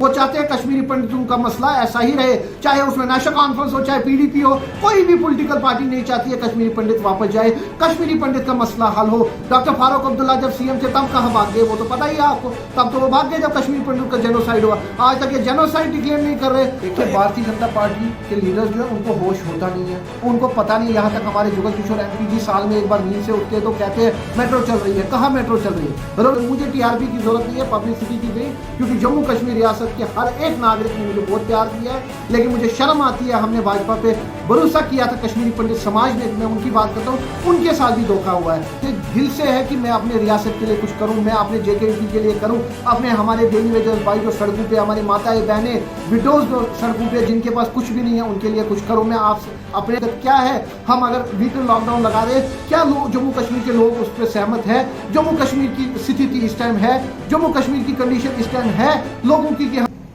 वो चाहते हैं कश्मीरी पंडितों का मसला ऐसा ही रहे, चाहे उसमें नेशनल कॉन्फ्रेंस हो, चाहे पीडीपी हो, कोई भी पॉलिटिकल पार्टी नहीं चाहती है कश्मीरी पंडित वापस जाए, कश्मीरी पंडित का मसला हल हो। डॉक्टर फारूक अब्दुल्ला जब सीएम थे तब कहाँ भाग गए, वो तो पता ही है आपको, तब तो वो भाग गए जब कश्मीरी पंडित का जेनोसाइड हुआ। आज तक ये जेनोसाइड डिक्लेयर नहीं कर रहे। देखिए भारतीय जनता पार्टी के लीडर्स जो है उनको होश होता नहीं है, उनको पता नहीं। यहाँ तक हमारे जुगल किशोर एमपी जी साल में एक बार नींद से उठते तो कहते हैं मेट्रो चल रही है, कहाँ मेट्रो चल रही है। मुझे टीआरपी की जरूरत नहीं है, पब्लिसिटी की गई, क्योंकि जम्मू कश्मीर रियासत के हर एक नागरिक ने मुझे बहुत प्यार किया है। लेकिन मुझे शर्म आती है, हमने भाजपा पे भरोसा किया था, कश्मीरी पंडित समाज में, मैं उनकी बात करता हूँ, उनके साथ भी धोखा हुआ है। दिल से है कि मैं अपने रियासत के लिए कुछ करूँ, मैं अपने जेकेयूटी के लिए करूँ, अपने हमारे डेली वेजर्स भाई जो सड़कों पे, हमारी माताएं बहनें विडोज जो सड़कों पे जिनके पास कुछ भी नहीं है, उनके लिए कुछ करूँ मैं। आपसे अपने क्या है, हम अगर वीकेंड लॉकडाउन लगा रहे, क्या लोग जम्मू कश्मीर के लोग उस पर सहमत है? जम्मू कश्मीर की स्थिति इस टाइम है, जम्मू कश्मीर की कंडीशन इस टाइम है लोगों की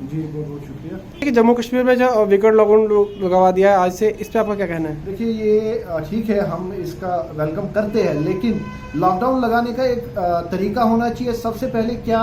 जी बहुत बहुत शुक्रिया। जम्मू कश्मीर में जो वीकेंड लॉकडाउन लगवा दिया है आज से, इस पे आपका क्या कहना है? देखिए ये ठीक है, हम इसका वेलकम करते हैं, लेकिन लॉकडाउन लगाने का एक तरीका होना चाहिए। सबसे पहले क्या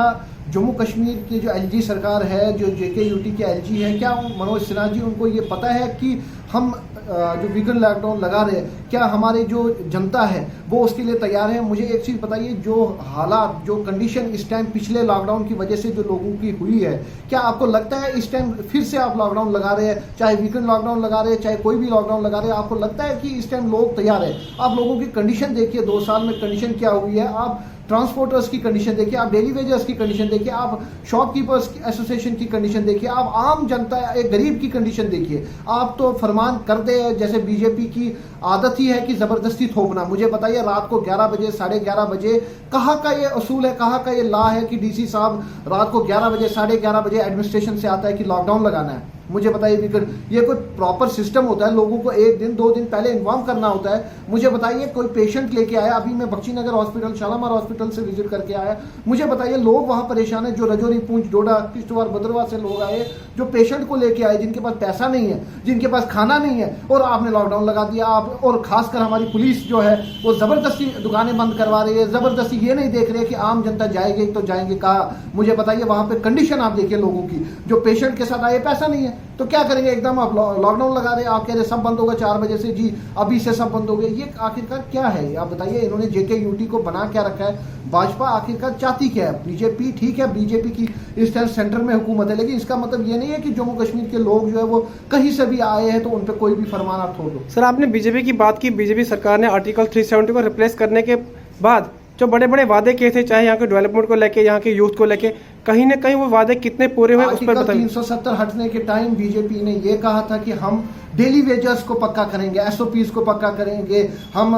जम्मू कश्मीर की जो एलजी सरकार है, जो जेकेयूटी के एलजी है, क्या मनोज सिन्हा जी उनको ये पता है कि हम जो वीकेंड लॉकडाउन लगा रहे हैं, क्या हमारी जो जनता है वो उसके लिए तैयार है? मुझे एक चीज़ बताइए, जो हालात, जो कंडीशन इस टाइम पिछले लॉकडाउन की वजह से जो लोगों की हुई है, क्या आपको लगता है इस टाइम फिर से आप लॉकडाउन लगा रहे हैं, चाहे वीकेंड लॉकडाउन लगा रहे हैं, चाहे कोई भी लॉकडाउन लगा रहे हैं, आपको लगता है कि इस टाइम लोग तैयार है? आप लोगों की कंडीशन देखिए, 2 साल में कंडीशन क्या हुई है, आप ट्रांसपोर्टर्स की कंडीशन देखिए, आप डेली वेजर्स की कंडीशन देखिए, आप शॉपकीपर्स एसोसिएशन की कंडीशन देखिए, आप आम जनता, एक गरीब की कंडीशन देखिए। आप तो फरमान करते हैं, जैसे बीजेपी की आदत ही है कि जबरदस्ती थोपना। मुझे बताइए रात को 11 बजे, 11:30 बजे कहाँ का ये असूल है, कहाँ का ये लॉ है कि डीसी साहब रात को 11 बजे, 11:30 बजे एडमिनिस्ट्रेशन से आता है कि लॉकडाउन लगाना है? मुझे बताइए ये कोई प्रॉपर सिस्टम होता है? लोगों को 1 दिन 2 दिन पहले इन्फॉर्म करना होता है। मुझे बताइए कोई पेशेंट लेके आया, अभी मैं बख्शी नगर हॉस्पिटल, शालामार हॉस्पिटल से विजिट करके आया, मुझे बताइए लोग वहां परेशान है, जो रजौरी, पूंछ, डोडा, किश्तवाड़, भद्रवाह से लोग आए, जो पेशेंट को लेके आए, जिनके पास पैसा नहीं है, जिनके पास खाना नहीं है, और आपने लॉकडाउन लगा दिया। आप और खासकर हमारी पुलिस जो है वो जबरदस्ती दुकानें बंद करवा रही है, जबरदस्ती ये नहीं देख रही है कि आम जनता जाएगी तो जाएंगे कहाँ। मुझे बताइए वहां पे कंडीशन आप देखिए लोगों की, जो पेशेंट के साथ आए, पैसा नहीं है तो क्या करेंगे? एकदम आप लॉकडाउन लगा रहे हैं, आप कह रहे सब बंद होगा 4 बजे से, जी अभी से सब बंद हो गए। ये आखिरकार क्या है? आप बताइए, इन्होंने जेकेयूटी को बना क्या रखा है? भाजपा आखिरकार चाहती क्या है? बीजेपी ठीक है, बीजेपी की इस टाइम सेंटर में हुकूमत है, लेकिन इसका मतलब ये नहीं है कि जम्मू कश्मीर के लोग जो है वो कहीं से भी आए हैं तो उन पर कोई भी फरमान आप छोड़ दो। सर आपने बीजेपी की बात की, बीजेपी सरकार ने आर्टिकल 370 को रिप्लेस करने के बाद जो बड़े बड़े वादे किए थे, चाहे यहाँ के डेवलपमेंट को लेके, यहाँ के यूथ को लेके, कहीं ना कहीं वो वादे कितने पूरे हुए उस पर बताइए। 370 हटने के टाइम बीजेपी ने ये कहा था कि हम डेली वेजर्स को पक्का करेंगे, एसओपीज को पक्का करेंगे, हम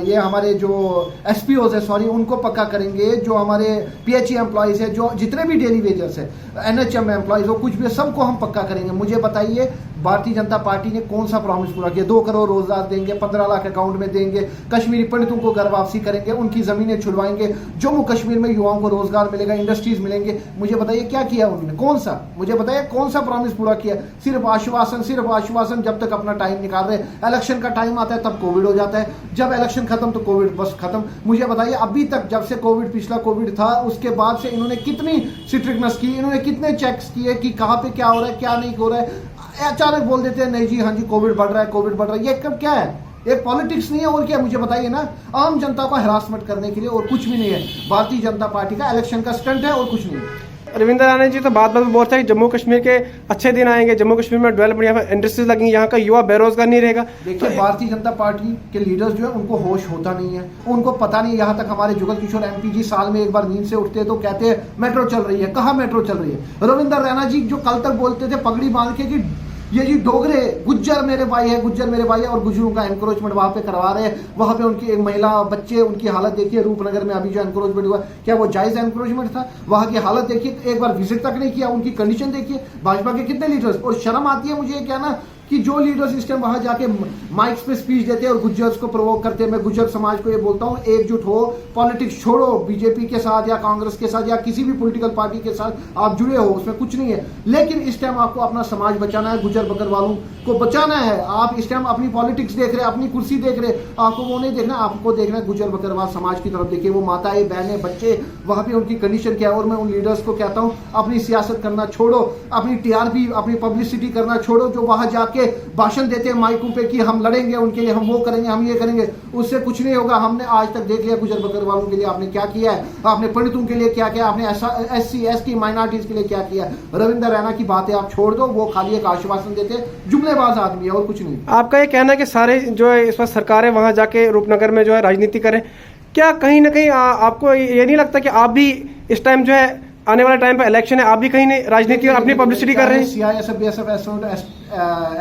ये हमारे जो एसपीओज है, सॉरी, उनको पक्का करेंगे, जो हमारे पीएचई एम्प्लॉयज है, जो जितने भी डेली वेजर्स है, एनएचएम एम्प्लॉयज हो, कुछ भी सबको हम पक्का करेंगे। मुझे बताइए भारतीय जनता पार्टी ने कौन सा प्रॉमिस पूरा किया? 2 करोड़ रोजगार देंगे, 15 लाख अकाउंट में देंगे, कश्मीरी पंडितों को घर वापसी करेंगे, उनकी जमीनें छुड़वाएंगे, जम्मू कश्मीर में युवाओं को रोजगार मिलेगा, इंडस्ट्रीज मिलेंगे। मुझे बताइए क्या किया उन्होंने? कौन सा? मुझे बताइए कौन सा प्रॉमिस पूरा किया? सिर्फ आश्वासन, सिर्फ आश्वासन। जब तक अपना टाइम निकाल रहे, इलेक्शन का टाइम आता है तब कोविड हो जाता है, जब इलेक्शन खत्म तो कोविड बस खत्म। मुझे बताइए अभी तक, जब से कोविड, पिछला कोविड था, उसके बाद से इन्होंने कितनी स्ट्रिक्टनेस की, इन्होंने कितने चेक्स किए कि कहाँ पे क्या हो रहा है, क्या नहीं हो रहा है। अचानक बोल देते हैं नहीं जी, हाँ जी कोविड बढ़ रहा है, कोविड बढ़ रहा है। ये कब क्या है? एक पॉलिटिक्स नहीं है और क्या? मुझे बताइए ना, आम जनता को हरासमेंट करने के लिए और कुछ भी नहीं है। भारतीय जनता पार्टी का इलेक्शन का स्टंट है और कुछ नहीं है। रविंद्र राणा जी तो बात में बोलते हैं कि जम्मू कश्मीर के अच्छे दिन आएंगे, जम्मू कश्मीर में डेवलपमेंट, यहाँ पर इंडस्ट्रीज लगेंगी, यहाँ का युवा बेरोजगार नहीं रहेगा। देखिए भारतीय जनता पार्टी के लीडर्स जो है उनको होश होता नहीं है, उनको पता नहीं। यहाँ तक हमारे जुगल किशोर एमपी जी साल में एक बार नींद से उठते तो कहते हैं मेट्रो चल रही है, कहाँ मेट्रो चल रही है? रविंद्र राणा जी जो कल तक बोलते थे पगड़ी बांध के कि ये जी डोगरे गुज्जर मेरे भाई है, गुज्जर मेरे भाई है, और गुज्जरों का एनक्रोचमेंट वहां पे करवा रहे हैं, वहां पे उनकी एक महिला, बच्चे, उनकी हालत देखिए। रूपनगर में अभी जो एनक्रोचमेंट हुआ, क्या वो जायज एनक्रोचमेंट था? वहां की हालत देखिए, एक बार विजिट तक नहीं किया, उनकी कंडीशन देखिए। भाजपा के कितने लीडर्स, और शर्म आती है मुझे ये कहना कि जो लीडर्स इस टाइम वहां जाके माइक्स पे स्पीच देते हैं और गुज्जर्स को प्रोवोक करते हैं, मैं गुज्जर समाज को ये बोलता हूँ, एकजुट हो, पॉलिटिक्स छोड़ो, बीजेपी के साथ या कांग्रेस के साथ या किसी भी पॉलिटिकल पार्टी के साथ आप जुड़े हो, उसमें कुछ नहीं है, लेकिन इस टाइम आपको अपना समाज बचाना है, गुज्जर बकरवालों को बचाना है। आप इस टाइम अपनी पॉलिटिक्स देख रहे हैं, अपनी कुर्सी देख रहे हैं, आपको वो नहीं देखना, आपको देखना है गुज्जर बकरवाल समाज की तरफ देखिए, वो माताएं बहनें बच्चे वहां पे उनकी कंडीशन क्या है। और मैं उन लीडर्स को कहता हूं, अपनी सियासत करना छोड़ो, अपनी टीआरपी अपनी पब्लिसिटी करना छोड़ो, जो वहां जाके भाषण देते हैं माइकों पे कि हम लड़ेंगे उनके लिए, हम वो करेंगे, हम ये करेंगे, उससे कुछ नहीं होगा। हमने आज तक देख लिया गुज्जर बकरवालों के लिए आपने क्या किया है, आपने पंडितों के लिए क्या किया, आपने SC ST माइनॉरिटीज के लिए क्या किया। रविंद्र रैना की बातें आप छोड़ दो, वो खाली एक आश्वासन देते, जुमलेबाज आदमी है और कुछ नहीं। आपका ये कहना है कि सारे जो है इस वक्त सरकारें वहां जाके रूपनगर में जो है राजनीति करें, क्या कहीं ना कहीं आपको ये नहीं लगता कि आप भी इस टाइम जो है आने वाले टाइम पे इलेक्शन है, आप भी कहीं नहीं राजनीति और अपनी पब्लिसिटी कर रहे हैं? CISF BSF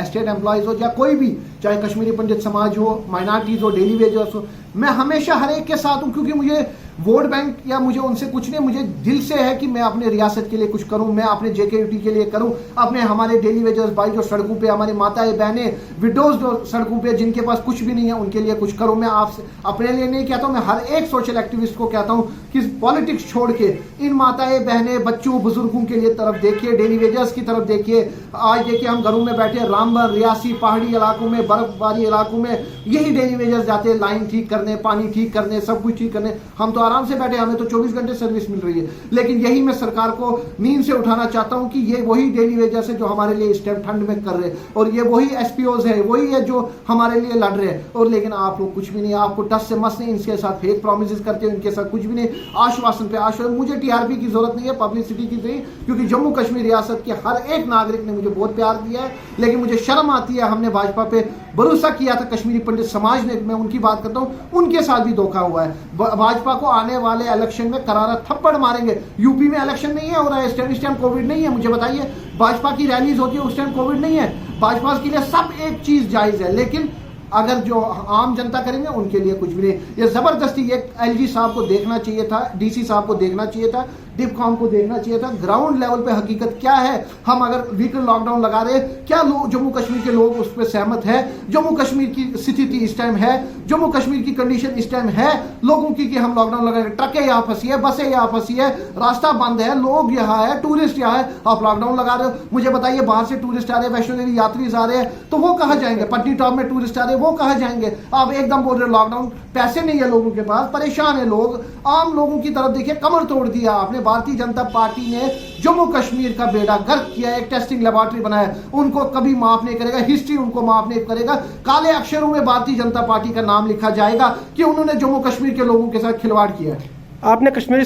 एस्टेट एम्प्लॉयज हो या कोई भी, चाहे कश्मीरी पंडित समाज हो, माइनॉरिटीज हो, डेली वेजर्स हो, मैं हमेशा हर एक के साथ हूं, क्योंकि मुझे वोट बैंक या मुझे उनसे कुछ नहीं, मुझे दिल से है कि मैं अपने रियासत के लिए कुछ करूं, मैं अपने JKUT के लिए करूं, अपने हमारे डेली वेजर्स भाई जो सड़कों पे, हमारी माताएं बहनें विडोज जो सड़कों पे जिनके पास कुछ भी नहीं है, उनके लिए कुछ करूं। मैं आपसे अपने लिए नहीं कहता हूं, मैं हर एक सोशल एक्टिविस्ट को कहता हूं कि पॉलिटिक्स छोड़ के इन माताएं बहनें बच्चों बुजुर्गों के लिए तरफ देखिए, डेली वेजर्स की तरफ देखिए। आज देखिए हम घरों में बैठे, रामबन रियासी पहाड़ी इलाकों में, बर्फबारी इलाकों में यही डेली वेजर्स जाते हैं लाइन ठीक करने, पानी ठीक करने, सब कुछ ठीक करने। हम तो आराम से बैठे, हमें तो 24 घंटे सर्विस मिल रही है, लेकिन यही मैं सरकार को नींद से उठाना चाहता हूं कि ये वही डेली वेजर्स है जो हमारे लिए इस टाइम ठंड में कर रहे हैं, और ये वही SPOs है, वही है जो हमारे लिए लड़ रहे हैं। और लेकिन आप लोग कुछ भी नहीं, आपको टस से मस नहीं, इनके साथ फेक प्रोमिस करते हो, इनके साथ कुछ भी नहीं, आश्वासन पे आश्वासन। मुझे TRP की जरूरत नहीं है, पब्लिसिटी की नहीं, क्योंकि जम्मू कश्मीर रियासत के हर एक नागरिक ने मुझे बहुत प्यार दिया है, लेकिन मुझे शर्म आती है, हमने भाजपा पे भरोसा किया था, कश्मीरी पंडित समाज ने, मैं उनकी बात करता हूं, उनके साथ भी धोखा हुआ है। भाजपा को आने वाले इलेक्शन में करारा थप्पड़ मारेंगे। यूपी में इलेक्शन नहीं है हो रहा है इस टाइम कोविड नहीं है, मुझे बताइए, भाजपा की रैलीज होती है उस टाइम कोविड नहीं है। भाजपा के लिए सब एक चीज जायज है, लेकिन अगर जो आम जनता करेंगे उनके लिए कुछ भी नहीं। ये जबरदस्ती, ये LG साहब को देखना चाहिए था, DC साहब को देखना चाहिए था, डिपकॉम को देखना चाहिए था, ग्राउंड लेवल पे हकीकत क्या है। हम अगर वीकेंड लॉकडाउन लगा रहे, क्या लोग जम्मू कश्मीर के लोग उस पर सहमत है? जम्मू कश्मीर की स्थिति इस टाइम है, जम्मू कश्मीर की कंडीशन इस टाइम है लोगों की कि हम लॉकडाउन लगाएंगे। ट्रकें यहाँ फंसी है, बसें यहाँ फंसी है, रास्ता बंद है, लोग यहाँ है, टूरिस्ट यहाँ है, आप लॉकडाउन लगा रहे हो। मुझे बताइए, बाहर से टूरिस्ट आ रहे हैं, वैष्णो देवी यात्री आ रहे हैं, तो वो कहाँ जाएंगे? पटनी टॉप में टूरिस्ट आ रहे हैं, वो कहाँ जाएंगे? आप एकदम बोल रहे हो लॉकडाउन, पैसे नहीं है लोगों के पास, परेशान है लोग। आम लोगों की तरफ देखिए, कमर तोड़ दिया आपने। भारतीय जनता पार्टी ने जम्मू कश्मीर का बेड़ा गर्क किया, एक टेस्टिंग लेबोरेटरी बनाया, उनको कभी माफ नहीं करेगा, हिस्ट्री उनको माफ नहीं करेगा। काले अक्षरों में भारतीय जनता पार्टी का नाम लिखा जाएगा कि उन्होंने जम्मू कश्मीर के लोगों के साथ खिलवाड़ किया है। आपने कश्मीरी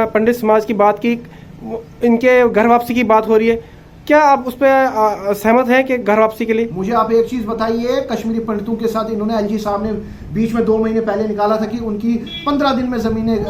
पंडित समाज की बात की, इनके घर वापसी की बात हो रही है, क्या आप उस पर सहमत हैं कि घर वापसी के लिए? मुझे आप एक चीज बताइए, कश्मीरी पंडितों के साथ इन्होंने LG साहब ने बीच में 2 महीने पहले निकाला था कि उनकी 15 दिन में जमीनें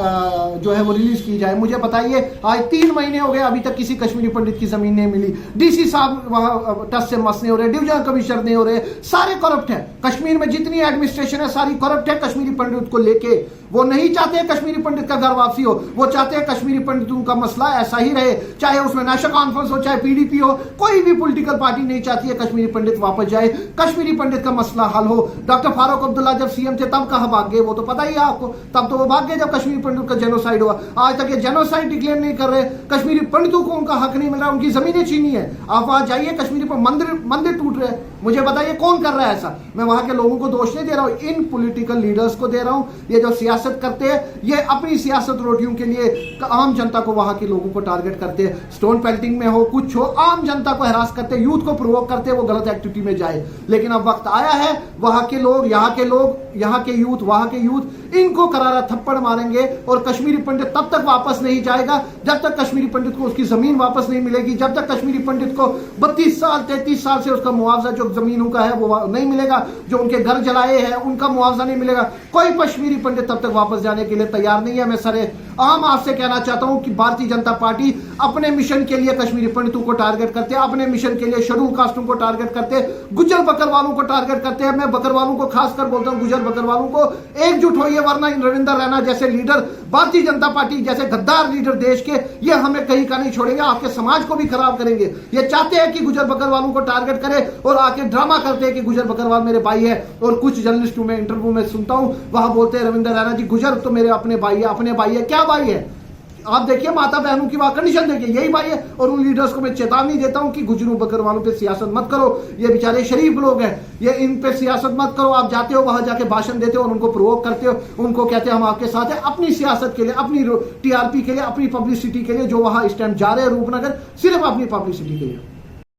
जो है वो रिलीज की जाए। मुझे बताइए, आज 3 महीने हो गए, अभी तक किसी कश्मीरी पंडित की जमीन नहीं मिली। DC साहब वहां टस से मस नहीं हो रहे, डिवीजन कमिश्नर नहीं हो रहे, सारे करप्ट हैं। कश्मीर में जितनी एडमिनिस्ट्रेशन है सारी करप्ट है कश्मीरी पंडित को लेके। वो नहीं चाहते कश्मीरी पंडित का घर वापसी हो, वो चाहते हैं कश्मीरी पंडितों का मसला ऐसा ही रहे, चाहे उसमें नेशनल कॉन्फ्रेंस हो, चाहे PDP हो, कोई भी पॉलिटिकल पार्टी नहीं चाहती है कश्मीरी पंडित वापस जाए, कश्मीरी पंडित का मसला हल हो। डॉक्टर फारूक अब्दुल्ला जब CM थे तब कहां भाग गए, वो तो पता ही है आपको, तब तो वो भाग गए जब कश्मीरी पंडित का जेनोसाइड हुआ। आज तक ये जेनोसाइड डिक्लेयर नहीं कर रहे, कश्मीरी पंडितों को उनका हक नहीं मिल रहा, उनकी जमीनें छीनी है। आप वहां जाइए, कश्मीरी पर मंदिर टूट रहे हैं, मुझे बताइए कौन कर रहा है ऐसा? मैं वहां के लोगों को दोष नहीं दे रहा हूं, इन पॉलिटिकल लीडर्स को दे रहा हूं। ये जो सियासत करते हैं, ये अपनी सियासत रोटियों के लिए आम जनता को, वहां के लोगों को टारगेट करते हैं। स्टोन पेल्टिंग में हो, कुछ हो, आम जनता को हरास करते, यूथ को प्रोवोक करते, वो गलत एक्टिविटी में जाए। लेकिन अब वक्त आया है, वहां के लोग, यहाँ के यूथ, वहां के यूथ इनको करारा थप्पड़ मारेंगे। और कश्मीरी पंडित तब तक वापस नहीं जाएगा जब तक कश्मीरी पंडित को उसकी जमीन वापस नहीं मिलेगी, जब तक कश्मीरी पंडित को 32 साल 33 साल से उसका मुआवजा जो जमीनों का है वो नहीं मिलेगा, जो उनके घर जलाए हैं उनका मुआवजा नहीं मिलेगा। कोई कश्मीरी पंडित तब तक वापस जाने के लिए तैयार नहीं है। मैं सरे आम आपसे कहना चाहता हूं कि भारतीय जनता पार्टी अपने मिशन के लिए कश्मीरी पंडितों को टारगेट करते हैं, अपने मिशन के लिए शेड्यूल कास्टों को टारगेट करते हैं, गुज्जर बकरवालों को टारगेट करते हैं। मैं बकरवालों को खासकर बोलता हूं, गुज्जर बकरवालों को एकजुट होइए, वरना रविंदर रैना जैसे लीडर भारतीय जनता पार्टी जैसे गद्दार लीडर देश के, ये हमें कहीं का नहीं छोड़ेंगे, आपके समाज को भी खराब करेंगे। ये चाहते हैं कि गुजर बकरवालों को टारगेट करे और आके ड्रामा करते हैं कि गुजर बकरवाल मेरे भाई है। और कुछ जर्नलिस्ट में इंटरव्यू में सुनता हूं, वहां बोलते हैं रविंद्र रैना जी गुजर तो मेरे अपने भाई है। अपने भाई है, क्या भाई है? आप देखिए माता बहनों की वहां कंडीशन देखिए, यही भाई है। और उन लीडर्स को मैं चेतावनी देता हूं कि गुजरों बकरवालों पे सियासत मत करो, ये बेचारे शरीफ लोग हैं, ये इन पे सियासत मत करो। आप जाते हो वहां जाके भाषण देते हो और उनको प्रोवोक करते हो, उनको कहते हो हम आपके साथ हैं, अपनी सियासत के लिए, अपनी टीआरपी के लिए, अपनी पब्लिसिटी के लिए, जो वहां इस टाइम जा रहे हैं रूपनगर, सिर्फ अपनी पब्लिसिटी के लिए।